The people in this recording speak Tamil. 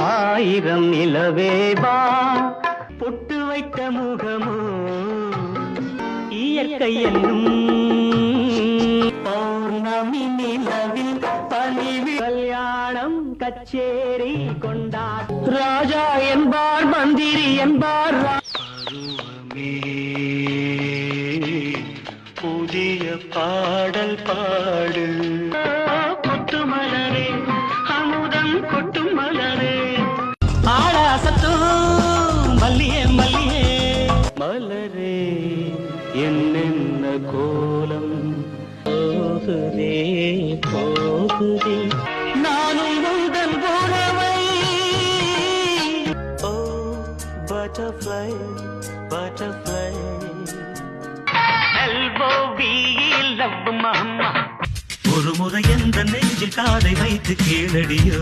ஆயிரம் நிலவேவா பொட்டு வைத்த முகமோ இயற்கை என்னும் பௌர்ணமி நிலவில் பணிவி கல்யாணம் கச்சேரி கொண்டார் ராஜா என்பார் மந்திரி என்பார் பருவமே புதிய பாடல் பாடு கொட்டு மலரே அமுதம் கொட்டும் மலரே ஆடாசத்தும் மல்லியே மல்லியே மலரே என்னென்ன கோலம் போகுதே போகுதே நானும் உந்தன் உறவை ஓ பட்டர்ஃப்ளை பட்டர்ஃப்ளை லவ் மாமா ஒரு முறை எந்த நெஞ்சில் காதை வைத்து கேளடியோ